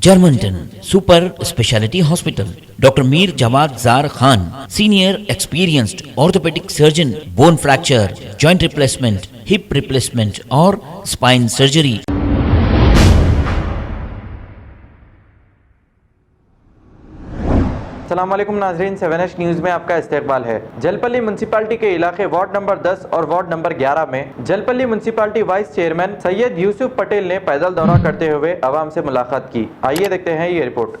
Germanton super speciality hospital, doctor Mir Jawad Zar Khan, senior experienced orthopaedic surgeon, bone fracture, joint replacement, hip replacement और spine surgery. अस्सलाम वालेकुम नाज़रीन, 7H news में आपका इस्तकबाल है। जलपल्ली म्यूनसिपालिटी के इलाके वार्ड नंबर 10 और वार्ड नंबर 11 में Jalpally municipality vice chairman Syed Yusuf Patel ने पैदल दौरा करते हुए आवाम से मुलाकात की। आइए देखते हैं ये रिपोर्ट।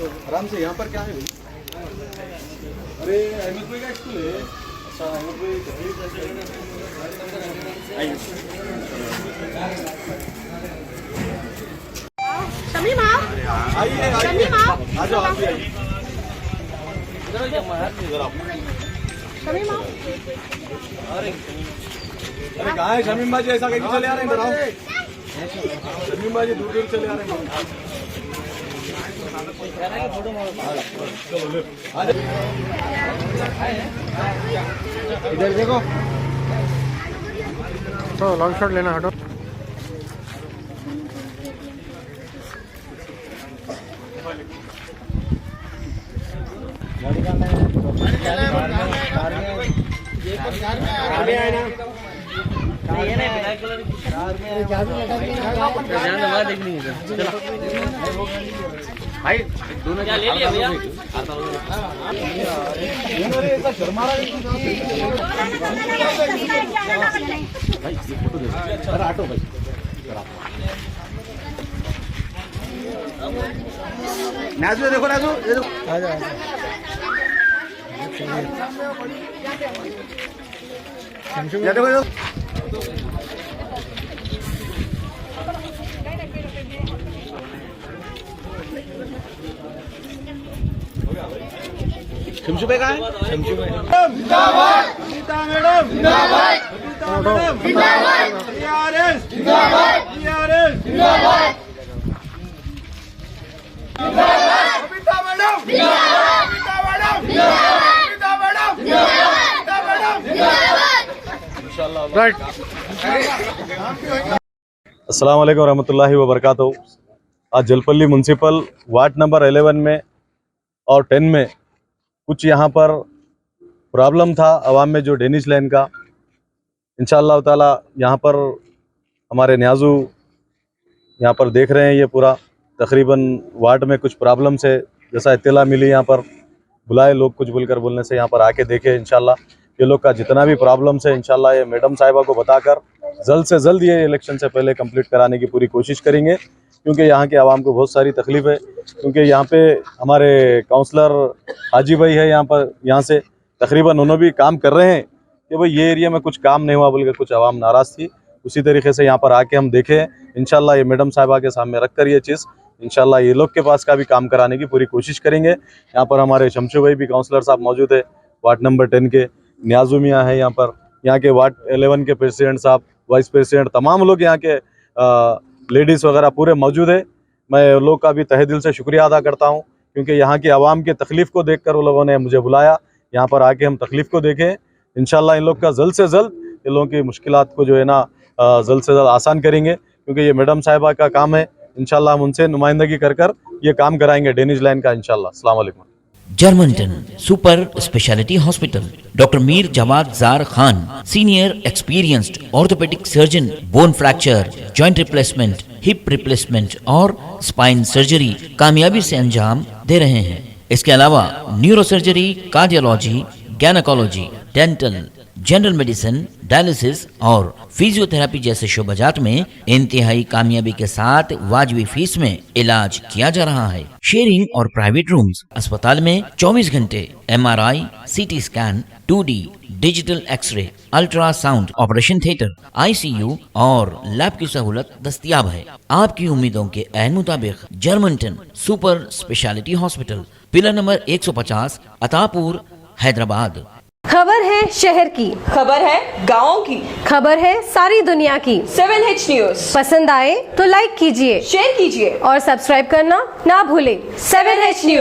आराम से, यहाँ पर क्या है भाई? अरे अहमद भाई का स्कूल है। अच्छा, अहमद भाई शमीम आप आइए, शमीम आप आ जाओ, आप भी आइए। शमीम आप अरे कहाँ है शमीम बाजी? ऐसा कहीं चले आ रहे हैं, इधर आओ। शमीम बाजी दूर दूर चले आ रहे हैं। इधर देखो तो लॉन्ग शॉट लेना, हटो। भाई दोनों क्या ले लिया भैया? भाई ये फोटो दे, अरे ऑटो भाई नाजू, देखो नाजू, ये देखो, आ जा ये देखो, शमशू भाई कहाँ है? शमशू भाई जिंदाबाद, अनीता मैडम जिंदाबाद, अनीता मैडम जिंदाबाद, टीआरएस जिंदाबाद, टीआरएस जिंदाबाद, अनीता मैडम जिंदाबाद, अनीता मैडम जिंदाबाद, अनीता मैडम जिंदाबाद, अनीता मैडम जिंदाबाद। इंशाल्लाह राइट। अस्सलाम वालेकुम रहमतुल्लाहि व बरकातहू। आज जलपल्ली म्यूनसिपल वार्ड नंबर 11 में और 10 में कुछ यहाँ पर प्रॉब्लम था आवाम में, जो डेनिश लाइन का। इंशाअल्लाह ताला यहाँ पर हमारे न्याजू यहाँ पर देख रहे हैं ये पूरा तकरीबन वार्ड में कुछ प्रॉब्लम्स है, जैसा इत्तला मिली यहाँ पर बुलाए लोग, कुछ बोलकर बोलने से यहाँ पर आके देखे। इंशाअल्लाह ये लोग का जितना भी प्रॉब्लम्स है इंशाअल्लाह ये मैडम साहिबा को बताकर जल्द से जल्द ये इलेक्शन से पहले कंप्लीट कराने की पूरी कोशिश करेंगे, क्योंकि यहाँ के आवाम को बहुत सारी तकलीफ है। क्योंकि यहाँ पे हमारे काउंसलर हाजी भाई है यहाँ से तकरीबन उन्होंने भी काम कर रहे हैं कि भाई ये एरिया में कुछ काम नहीं हुआ बोलकर कुछ आवाम नाराज़ थी। उसी तरीके से यहाँ पर आके हम देखें इंशाल्लाह ये मैडम साहिबा के सामने रख कर ये चीज़ इंशाल्लाह ये लोग के पास का भी काम कराने की पूरी कोशिश करेंगे। यहाँ पर हमारे शमशू भाई भी काउंसलर साहब मौजूद है, वार्ड नंबर 10 के न्याजू मियाँ है, यहाँ पर यहाँ के वार्ड 11 के प्रेसिडेंट साहब, वाइस प्रेसिडेंट, तमाम लोग यहाँ के लेडीज़ वगैरह पूरे मौजूद है। मैं लोग का भी तहे दिल से शुक्रिया अदा करता हूँ, क्योंकि यहाँ की आवाम की तकलीफ़ को देखकर वो लोगों ने मुझे बुलाया, यहाँ पर आके हम तकलीफ़ को देखें। इंशाल्लाह इन लोग का जल्द से जल्द इन लोगों की मुश्किलात को जो है ना जल्द से जल्द आसान करेंगे, क्योंकि ये मैडम साहिबा का काम है। इंशाल्लाह हम उनसे नुमाइंदगी कर कर ये काम कराएंगे डेनिश लाइन का इंशाल्लाह। अस्सलाम वालेकुम। Germanten super speciality hospital, doctor Mir Jawad Zar Khan, senior experienced orthopaedic surgeon, bone fracture, joint replacement, hip replacement और स्पाइन सर्जरी कामयाबी से अंजाम दे रहे हैं। इसके अलावा neuro surgery, cardiology, gynaecology, dental, general medicine, dialysis और फिजियोथेरेपी जैसे शोबाजात में इंतहाई कामयाबी के साथ वाजिबी फीस में इलाज किया जा रहा है। शेयरिंग और प्राइवेट रूम्स, अस्पताल में 24 घंटे MRI, CT scan, 2D digital x-ray, ultrasound, operation theatre, ICU और लैब की सहूलत दस्तयाब है। आपकी उम्मीदों के ऐन मुताबिक Germanten super speciality hospital, pillar number 150, Attapur, Hyderabad. खबर है शहर की, खबर है गाँव की, खबर है सारी दुनिया की। 7H न्यूज पसंद आए तो लाइक कीजिए, शेयर कीजिए और सब्सक्राइब करना ना भूलें। 7H news.